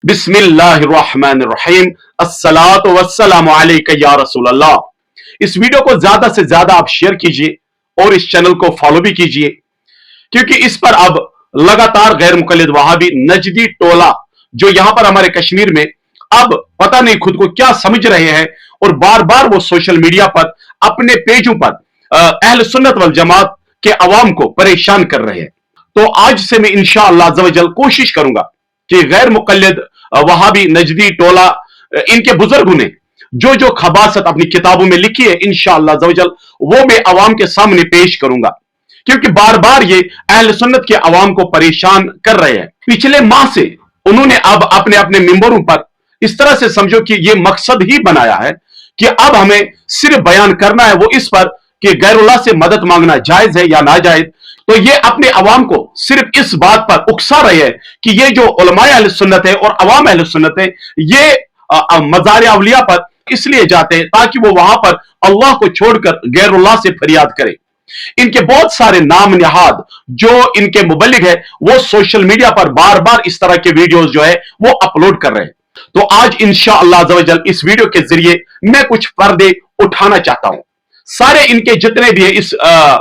बिस्मिल्लाहिर्रहमानिर्रहीम अस्सलातु वस्सलामु अलैका या रसूल अल्लाह। इस वीडियो को ज्यादा से ज्यादा आप शेयर कीजिए और इस चैनल को फॉलो भी कीजिए, क्योंकि इस पर अब लगातार गैर मुकल्लिद वहाबी नजदी टोला जो यहां पर हमारे कश्मीर में अब पता नहीं खुद को क्या समझ रहे हैं, और बार बार वो सोशल मीडिया पर अपने पेजों पर अहल सुन्नत वल जमात के अवाम को परेशान कर रहे हैं। तो आज से मैं इंशाअल्लाह अज़्ज़ व जल कोशिश करूंगा कि गैर मुकल्लिद वहाबी नजदी टोला इनके बुजुर्गों ने जो जो खबासत अपनी किताबों में लिखी है, इंशाअल्लाह अज़्ज़ व जल वो मैं अवाम के सामने पेश करूंगा, क्योंकि बार बार ये अहल सुन्नत के अवाम को परेशान कर रहे हैं। पिछले माह से उन्होंने अब अपने अपने मिंबरों पर इस तरह से समझो कि ये मकसद ही बनाया है कि अब हमें सिर्फ बयान करना है वो इस पर कि गैरुल्लाह से मदद मांगना जायज है या नाजायज। तो ये अपने अवाम को सिर्फ इस बात पर उकसा रहे हैं कि ये जो उलमाए अहले सुन्नत है और अवाम अहले सुन्नत है, ये मज़ार औलिया पर इसलिए जाते हैं ताकि वो वहां पर अल्लाह को छोड़कर गैरुल्लाह से फरियाद करें। इनके बहुत सारे नाम निहाद जो इनके मुबल्लिग है वो सोशल मीडिया पर बार बार इस तरह के वीडियोस जो है वो अपलोड कर रहे हैं। तो आज इंशाअल्लाह अज़्ज़ व जल इस वीडियो के जरिए मैं कुछ पर्दे उठाना चाहता हूं। सारे इनके जितने भी है इस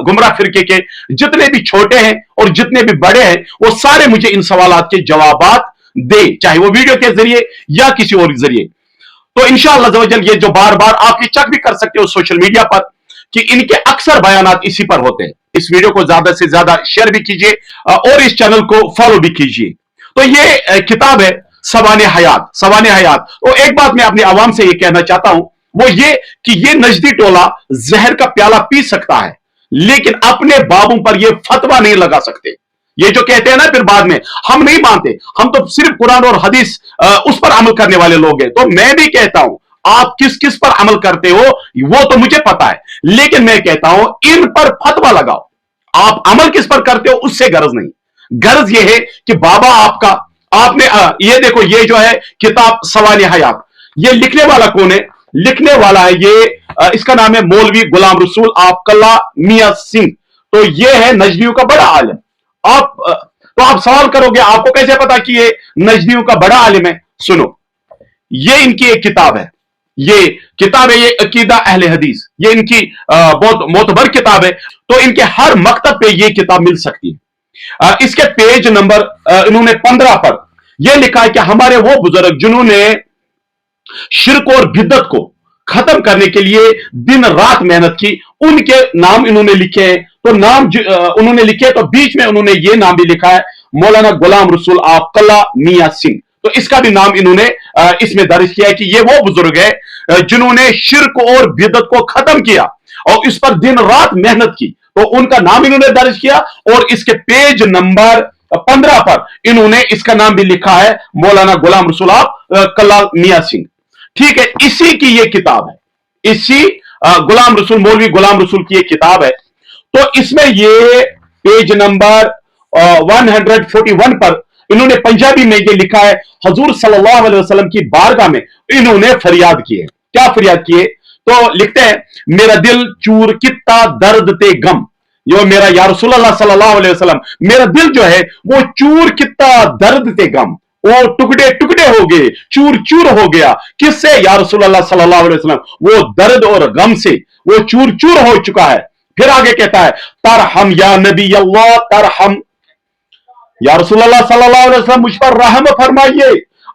गुमराह फिरके के जितने भी छोटे हैं और जितने भी बड़े हैं, वो सारे मुझे इन सवालात के जवाबात दे, चाहे वो वीडियो के जरिए या किसी और जरिए। तो इंशाअल्लाह अज़्ज़ व जल ये जो बार बार आप ये चेक भी कर सकते हो सोशल मीडिया पर कि इनके अक्सर बयानात इसी पर होते हैं। इस वीडियो को ज्यादा से ज्यादा शेयर भी कीजिए और इस चैनल को फॉलो भी कीजिए। तो ये किताब है सवाने हयात। सवाने हयात। तो एक बात मैं अपने आवाम से ये कहना चाहता हूं, वो ये कि ये नजदी टोला जहर का प्याला पी सकता है, लेकिन अपने बाबों पर ये फतवा नहीं लगा सकते। ये जो कहते हैं ना फिर बाद में हम नहीं मानते, हम तो सिर्फ कुरान और हदीस उस पर अमल करने वाले लोग हैं। तो मैं भी कहता हूं आप किस किस पर अमल करते हो वो तो मुझे पता है, लेकिन मैं कहता हूं इन पर फतवा लगाओ। आप अमल किस पर करते हो उससे गरज नहीं, गरज ये है कि बाबा आपका आपने ये देखो, ये जो है किताब सवाने हयात, ये लिखने वाला कौन है? लिखने वाला है ये इसका नाम है मौलवी गुलाम रसूल आफकल्ला मियां सिंह। तो ये है नजदियों का बड़ा आलिम। तो आप सवाल करोगे आपको कैसे पता कि ये नजदियों का बड़ा आलिम है? सुनो, ये इनकी एक किताब है, ये किताब है ये अकीदा अहले हदीस, ये इनकी बहुत मोतबर किताब है। तो इनके हर मकतब पे ये किताब मिल सकती है। इसके पेज नंबर इन्होंने 15 पर यह लिखा है कि हमारे वो बुजुर्ग जिन्होंने शिर्क और बिद्दत को खत्म करने के लिए दिन रात मेहनत की, उनके नाम इन्होंने लिखे हैं। तो नाम उन्होंने लिखे, तो बीच में उन्होंने ये नाम भी लिखा है मौलाना गुलाम रसूल आफकल्ला मियां सिंह। तो इसका भी नाम इन्होंने इसमें दर्ज किया है कि ये वो बुजुर्ग है जिन्होंने शिर्क और बिद्दत को खत्म किया और इस पर दिन रात मेहनत की। तो उनका नाम इन्होंने दर्ज किया और इसके पेज नंबर 15 पर इन्होंने इसका नाम भी लिखा है मौलाना गुलाम रसूल आफकल्ला मियां सिंह। ठीक है, इसी की ये किताब है, इसी गुलाम रसूल मौलवी गुलाम रसूल की ये किताब है। तो इसमें ये पेज नंबर 141 पर इन्होंने पंजाबी में ये लिखा है हजूर सल्लल्लाहु अलैहि वसल्लम की बारगाह में इन्होंने फरियाद की है। क्या फरियाद की है? तो लिखते हैं मेरा दिल चूर कित्ता दर्द ते गम, यो मेरा या रसूल अल्लाह सल्लल्लाहु अलैहि वसल्लम, मेरा दिल जो है वो चूर कित्ता दर्द ते गम, वो टुकड़े टुकड़े हो गए, चूर चूर हो गया। किससे? या रसूल अल्लाह सल्लल्लाहु अलैहि वसल्लम, वो दर्द और गम से वो चूर चूर हो चुका है। फिर आगे कहता है तरहम या नबी अल्लाह तरहम, या रसूल अल्लाह सल्लल्लाहु अलैहि वसल्लम मुझ पर रहम फरमाइए।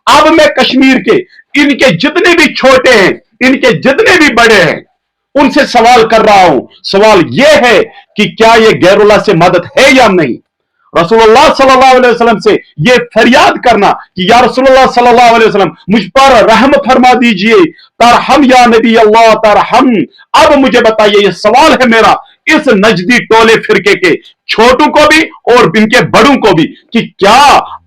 अब मैं कश्मीर के इनके जितने भी छोटे हैं, इनके जितने भी बड़े हैं, उनसे सवाल कर रहा हूं। सवाल यह है कि क्या यह गैरुल्लाह से मदद है या नहीं? रसूलुल्लाह सल्लल्लाहु अलैहि वसल्लम से यह फरियाद करना कि या रसूलुल्लाह सल्लल्लाहु अलैहि वसल्लम मुझ पर रहम फरमा दीजिए, तरहम या नबी अल्लाह तरहम। अब मुझे बताइए, यह सवाल है मेरा इस नजदी टोले फिरके के छोटों को भी और इनके बड़ों को भी, कि क्या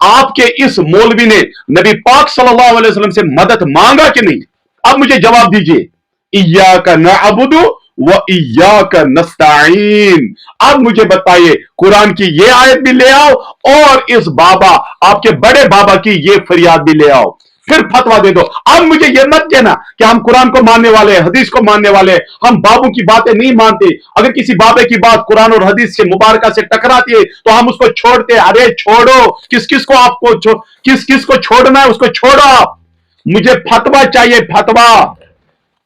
आपके इस मौलवी ने नबी पाक सल्लल्लाहु अलैहि वसल्लम से मदद मांगा कि नहीं? अब मुझे जवाब दीजिए। इय्याका नअबुदु व इय्याका नस्तईन। अब मुझे बताइए, कुरान की ये आयत भी ले आओ और इस बाबा आपके बड़े बाबा की ये फरियाद भी ले आओ। फिर फतवा दे दो। अब मुझे ये मत कहना कि हम कुरान को मानने वाले, हदीस को मानने वाले, हम बाबू की बातें नहीं मानते। अगर किसी बाबे की बात कुरान और हदीस से मुबारका से टकराती है तो हम उसको छोड़ते। अरे छोड़ो, किस किस को आपको किस किस को छोड़ना है उसको छोड़ो आप। मुझे फतवा चाहिए, फतवा।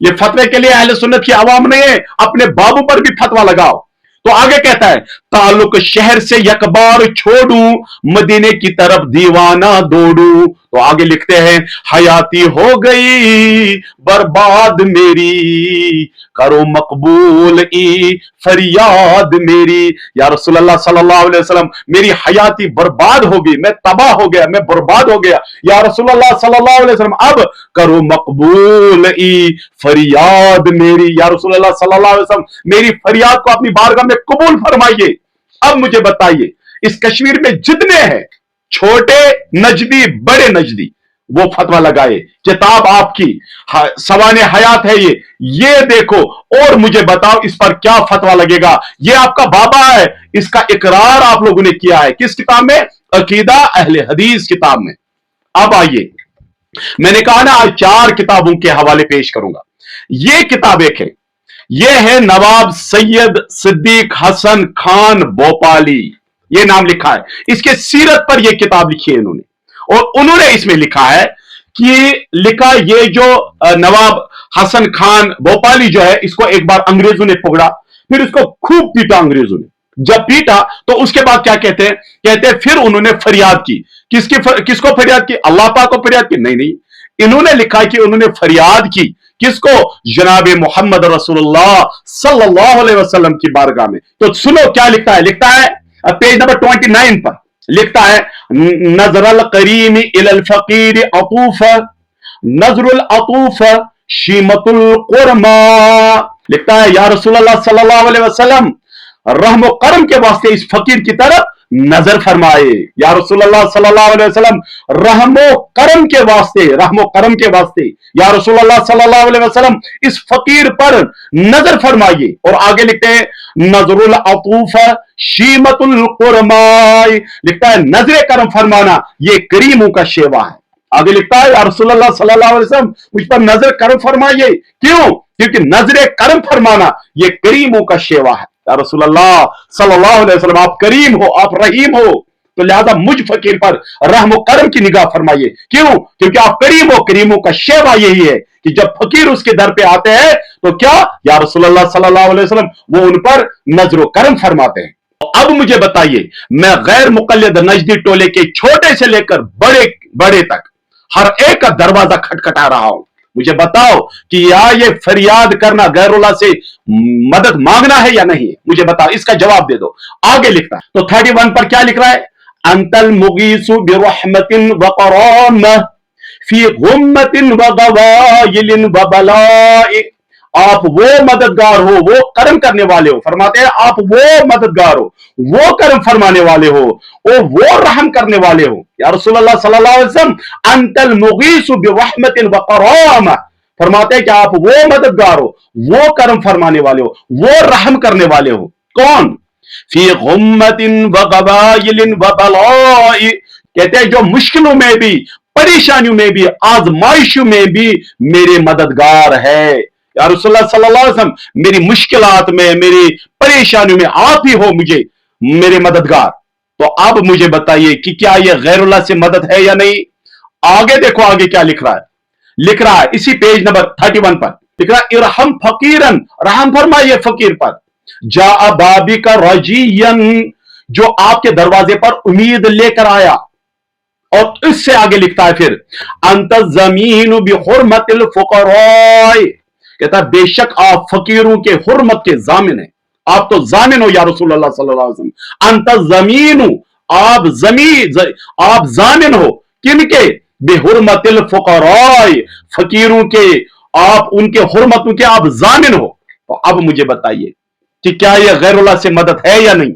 ये फतवे के लिए अहले सुन्नत की आवाम नहीं है, अपने बाबू पर भी फतवा लगाओ। तो आगे कहता है, ताल्लुक शहर से यकबार छोड़ू, मदीने की तरफ दीवाना दौड़ू। तो आगे लिखते हैं, हयाती हो गई बर्बाद मेरी, करो मकबूल ई फरियाद मेरी। या रसूलुल्लाह सल्लल्लाहु अलैहि वसल्लम, मेरी हयाती बर्बाद हो गई, मैं तबाह हो गया, मैं बर्बाद हो गया। या रसूलुल्लाह सल्लल्लाहु अलैहि वसल्लम, अब करो मकबूल ई फरियाद मेरी। या रसूलुल्लाह सल्लल्लाहु अलैहि वसल्लम, मेरी फरियाद को अपनी बारगाह में कबूल फरमाइए। अब मुझे बताइए, इस कश्मीर में जितने हैं, छोटे नजदी बड़े नजदी, वो फतवा लगाए। किताब आपकी सवाने हयात है ये देखो, और मुझे बताओ इस पर क्या फतवा लगेगा। ये आपका बाबा है, इसका इकरार आप लोगों ने किया है। किस किताब में? अकीदा अहले हदीस किताब में। अब आइए, मैंने कहा ना आज 4 किताबों के हवाले पेश करूंगा। ये किताब एक है, यह है नवाब सैयद सिद्दीक हसन खान भोपाली, ये नाम लिखा है। इसके सीरत पर यह किताब लिखी है इन्होंने, और उन्होंने इसमें लिखा है कि ये जो नवाब हसन खान भोपाली जो है, इसको एक बार अंग्रेजों ने पकड़ा, फिर इसको खूब पीटा अंग्रेजों ने। जब पीटा तो उसके बाद क्या कहते हैं? कहते हैं फिर उन्होंने फरियाद की। किसको फरियाद की? अल्लाह पाक को फरियाद की? नहीं, इन्होंने लिखा कि उन्होंने फरियाद की किसको? जनाब मोहम्मद रसूलुल्लाह सल्लल्लाहु अलैहि वसल्लम की बारगाह में। तो सुनो क्या लिखता है। लिखता है पेज नंबर 29 पर, लिखता है, नजरल करीम इलल फकीर अतूफ, नजरुल अतूफ शीमतुल कुरमा। लिखता है, या रसूलुल्लाह सल्लल्लाहु अलैहि वसल्लम, रहम करम के वास्ते इस फकीर की तरफ नजर फरमाए। या रसूलुल्लाह सल्लल्लाहु अलैहि वसल्लम, रहमो करम के वास्ते, रहमो करम के वास्ते या रसूलुल्लाह सल्लल्लाहु अलैहि वसल्लम इस फकीर पर नजर फरमाइए। और आगे लिखते हैं, नजरुल अतूफ शीमतुल कुरमाई। लिखता है, नजर करम फरमाना ये करीमों का शेवा है। आगे लिखता है, या रसूलुल्लाह सल्लल्लाहु अलैहि वसल्लम मुझ पर नजर करम फरमाइए। क्यों? क्योंकि नजर करम फरमाना ये करीमों का शेवा है। या रसूलुल्लाह सल्लल्लाहु अलैहि वसल्लम, आप करीम हो, आप रहीम हो, तो लिहाजा मुझ फकीर पर रहम करम की निगाह फरमाइए। क्यों? क्योंकि आप करीम हो, करीमों का शेवा यही है कि जब फकीर उसके दर पे आते हैं तो क्या, या रसूलुल्लाह सल्लल्लाहु अलैहि वसल्लम वो उन पर नजर करम फरमाते हैं। अब मुझे बताइए, मैं गैर मुकल्लिद नजदी टोले के छोटे से लेकर बड़े बड़े तक हर एक का दरवाजा खटखटा रहा हूं। मुझे बताओ कि ये फरियाद करना, गैरुल्लाह से मदद मांगना है या नहीं? मुझे बताओ, इसका जवाब दे दो। आगे लिखता है, तो 31 पर क्या लिख रहा है? अंतल मुगीसु बिरहमतिन व करम फी गुम्मतिन व गवाइलिन व बलाई। आप वो मददगार हो, वो कर्म करने वाले हो। फरमाते हैं, आप वो मददगार हो, वो कर्म फरमाने वाले हो, वो रहम करने वाले हो। या रसूलुल्लाह सल्लल्लाहु अलैहि वसल्लम, अंतल मुगीसु बिरहमतिन व करम, फरमाते हैं कि आप वो मददगार हो, वो कर्म फरमाने वाले हो, वो रहम करने वाले हो। कौन? फी गुम्मतिन व गवाइलिन व बलाई। कहते हैं, जो मुश्किलों में भी, परेशानियों में भी, आजमाइशों में भी मेरे मददगार है। या रसूलुल्लाह सल्लल्लाहु अलैहि वसल्लम, मेरी मुश्किलात में, मेरी परेशानियों में आप ही हो मुझे मेरे मददगार। तो अब मुझे बताइए कि क्या यह गैरुल्लाह से मदद है या नहीं? आगे देखो, आगे क्या लिख रहा है। लिख रहा है इसी पेज नंबर 31 पर, लिख रहा है, इरहम फकीरन, रहम फरमाइए फकीर पर, जा बाबी का रजीयन, जो आपके दरवाजे पर उम्मीद लेकर आया। और इससे आगे लिखता है फिर, अंत जमीन बिहुरमतिल फुकराए। कहता है, बेशक आप फकीरों के हुर्मत के जामिन हैं, आप तो जामिन हो या रसूलुल्लाह सल्लल्लाहु अलैहि वसल्लम। अंत जमीन, आप जामिन हो किनके? बेहुरमतिल फुकराए, फकीरों के, आप उनके हुर्मतों के आप जामिन हो। तो अब मुझे बताइए कि क्या यह गैरुल्लाह से मदद है या नहीं?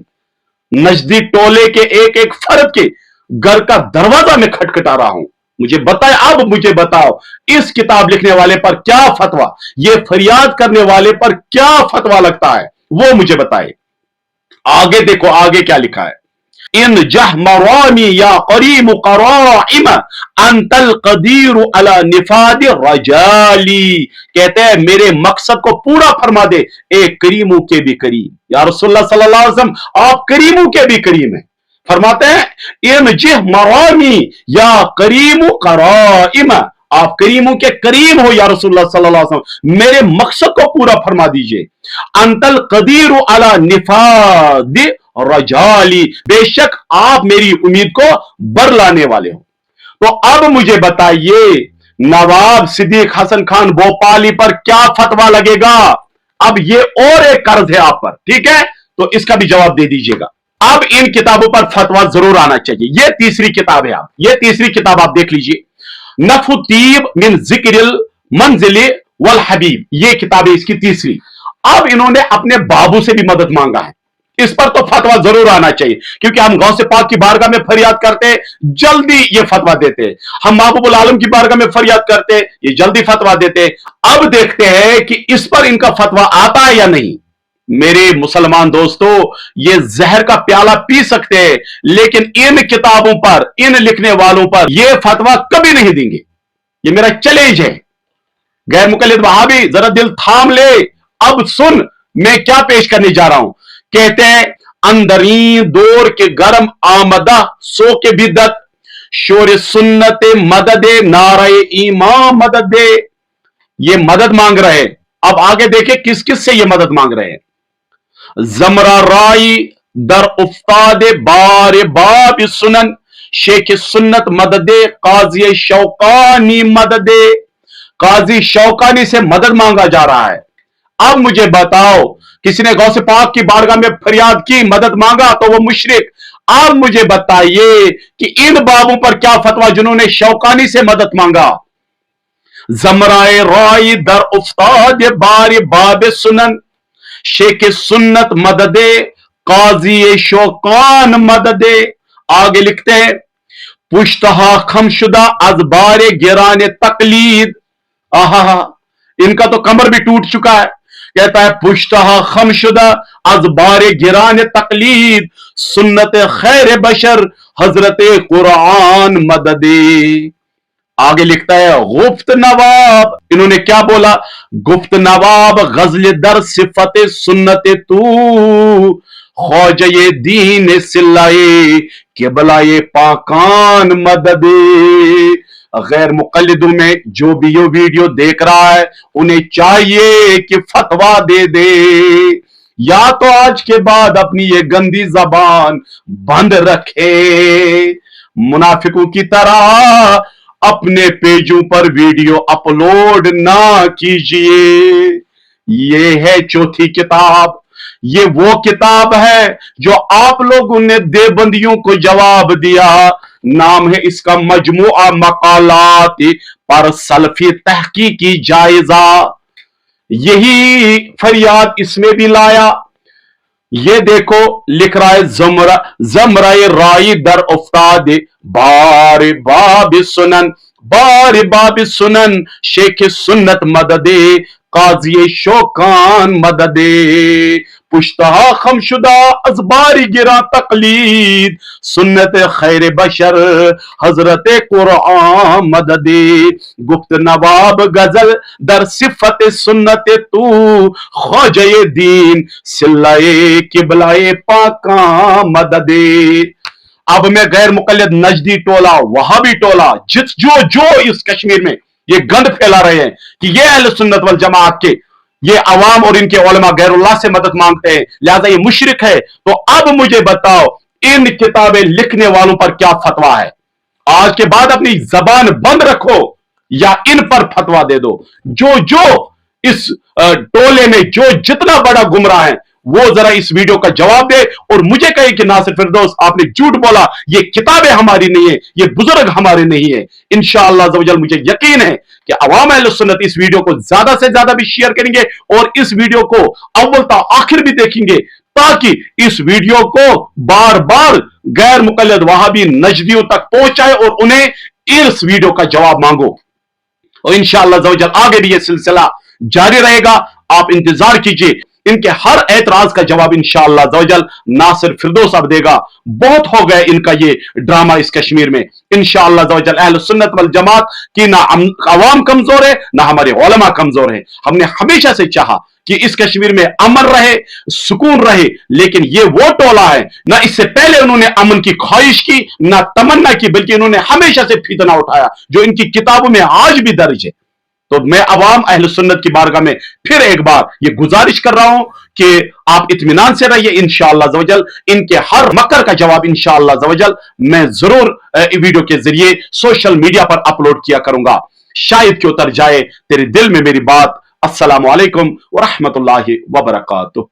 नजदीक टोले के एक एक फर्द के घर का दरवाजा में खटखटा रहा हूं। मुझे बताए, अब मुझे बताओ, इस किताब लिखने वाले पर क्या फतवा, ये फरियाद करने वाले पर क्या फतवा लगता है, वो मुझे बताए। आगे देखो, आगे क्या लिखा है। इन जह मरामी या करीम कराइम अंतल कदीर अला निफाद रजाली। कहते हैं मेरे मकसद को पूरा फरमा दे ए करीमों के भी करीम। या रसूलुल्लाह सल्लल्लाहु अलैहि वसल्लम, आप करीमों के भी करीम हैं। फरमाते हैं इन जिह मरामी या करीम कराइम, आप करीमों के करीम हो या रसूलुल्लाह सल्लल्लाहु अलैहि वसल्लम, मेरे मकसद को पूरा फरमा दीजिए। अंतल कदीर अला निफाद रजाली, बेशक आप मेरी उम्मीद को बर लाने वाले हो। तो अब मुझे बताइए नवाब सिद्दीक हसन खान भोपाली पर क्या फतवा लगेगा? अब ये और एक कर्ज है आप पर, ठीक है, तो इसका भी जवाब दे दीजिएगा। अब इन किताबों पर फतवा जरूर आना चाहिए। ये तीसरी किताब है, आप ये तीसरी किताब आप देख लीजिए, नफुतीब मिन जिक्रिल मंजिल वल हबीब, ये किताब है इसकी तीसरी। अब इन्होंने अपने बाबू से भी मदद मांगा है, इस पर तो फतवा जरूर आना चाहिए, क्योंकि हम गौसे पाक की बारगाह में फरियाद करते जल्दी ये फतवा देते, हम महबूबुल आलम की बारगाह में फरियाद करते ये जल्दी फतवा देते। अब देखते हैं कि इस पर इनका फतवा आता है या नहीं। मेरे मुसलमान दोस्तों, ये जहर का प्याला पी सकते हैं, लेकिन इन किताबों पर, इन लिखने वालों पर ये फतवा कभी नहीं देंगे। ये मेरा चैलेंज है। गैर मुकल्लिद वहाबी जरा दिल थाम ले, अब सुन मैं क्या पेश करने जा रहा हूं। कहते हैं अंदरी दौर के गरम आमदा सो के बिदत शोर सुन्नत मदद नारे ईमान मदद। ये मदद मांग रहे हैं। अब आगे देखे किस किस से ये मदद मांग रहे हैं। जमरा राई दर उफ्ताद बार बाब सुनन शेख सुन्नत मदद काजी शौकानी मदद। काजी शौकानी से मदद मांगा जा रहा है। अब मुझे बताओ, किसी ने गौसे पाक की बारगाह में फरियाद की, मदद मांगा तो वो मुशरिक। अब मुझे बताइए कि इन बाबों पर क्या फतवा जिन्होंने शौकानी से मदद मांगा। जमराए राई दर उस्ताद बार बाब सुनन शेख सुन्नत मददे काजी शौकान मददे। आगे लिखते हैं पुश्तहा खमशुदा अजबार गिरान तकलीद। आहा, इनका तो कमर भी टूट चुका है। कहता है पुश्तहा खमशुदा अजबार गिरान तकलीद सुन्नत खैर बशर हजरत कुरान मददे। आगे लिखता है गुफ्त नवाब, इन्होंने क्या बोला, गुफ्त नवाब गजल दर सिफत सुन्नत तू खौजे दीन सिल्लाए किबलाए पाकान मददे। गैर मुकल्लिदों में जो भी ये वीडियो देख रहा है उन्हें चाहिए कि फतवा दे दे, या तो आज के बाद अपनी ये गंदी जबान बंद रखे, मुनाफिकों की तरह अपने पेजों पर वीडियो अपलोड ना कीजिए। ये है चौथी किताब। ये वो किताब है जो आप लोगों ने देवबंदियों को जवाब दिया। नाम है इसका मजमुआ मकालात पर सल्फी तहकीकी जायजा। यही फरियाद इसमें भी लाया। ये देखो लिख रहा है जमराए राई दर उफ्ताद बार बाब सुनन शेख सुन्नत मददे काजी शौकान मददे पुश्तहा खमशुदा अजबारी गिरा तकलीद सुन्नत खैर बशर हजरत कुरान मददे। गुफ्त नवाब गजल दर सिफत सुन्नत तू खौजे दीन सिल्लाए किबलाए पाका मददे। अब मैं गैर मुकल्लिद नजदी टोला, वहाबी टोला, जो इस कश्मीर में ये गंद फैला रहे हैं कि ये अहले सुन्नत वल जमात के ये अवाम और इनके उलमा गैरुल्लाह से मदद मांगते हैं, लिहाजा ये मुशरिक है। तो अब मुझे बताओ इन किताबें लिखने वालों पर क्या फतवा है। आज के बाद अपनी जबान बंद रखो या इन पर फतवा दे दो। जो इस टोले में जो जितना बड़ा गुमराह है वो जरा इस वीडियो का जवाब दे और मुझे कहे कि नासिर फिरदौस आपने झूठ बोला, ये किताबें हमारी नहीं है, ये बुजुर्ग हमारे नहीं है। इंशाअल्लाह अज़्ज़वजल मुझे यकीन है कि अवाम अहले सुन्नत इस वीडियो को ज्यादा से ज्यादा भी शेयर करेंगे और इस वीडियो को अव्वल ता आखिर भी देखेंगे, ताकि इस वीडियो को बार बार गैर मुकल्लिद वहाबी नजदियों तक पहुंचाए और उन्हें इस वीडियो का जवाब मांगो। और इंशाअल्लाह अज़्ज़वजल आगे भी यह सिलसिला जारी रहेगा, आप इंतजार कीजिए। इनके हर एतराज का जवाब इंशाअल्लाह अज़्ज़वजल नासिर फिरदौस अब देगा। बहुत हो गया इनका ये ड्रामा इस कश्मीर में। इंशाअल्लाह अज़्ज़वजल अहले सुन्नत वल जमात की ना अवाम कमजोर है, ना हमारे उलमा कमजोर है। हमने हमेशा से चाहा कि इस कश्मीर में अमन रहे, सुकून रहे, लेकिन ये वो टोला है, ना इससे पहले उन्होंने अमन की ख्वाहिश की, ना तमन्ना की, बल्कि इन्होंने हमेशा से फितना उठाया, जो इनकी किताबों में आज भी दर्ज है। तो मैं अवाम अहले सुन्नत की बारगाह में फिर एक बार ये गुजारिश कर रहा हूं कि आप इत्मीनान से रहिए। इंशाअल्लाह अज़्ज़वजल इनके हर मकर का जवाब इंशाअल्लाह अज़्ज़वजल मैं जरूर वीडियो के जरिए सोशल मीडिया पर अपलोड किया करूंगा। शायद क्यों उतर जाए तेरे दिल में मेरी बात। अस्सलामु अलैकुम व रहमतुल्लाहि व बरकातुहू।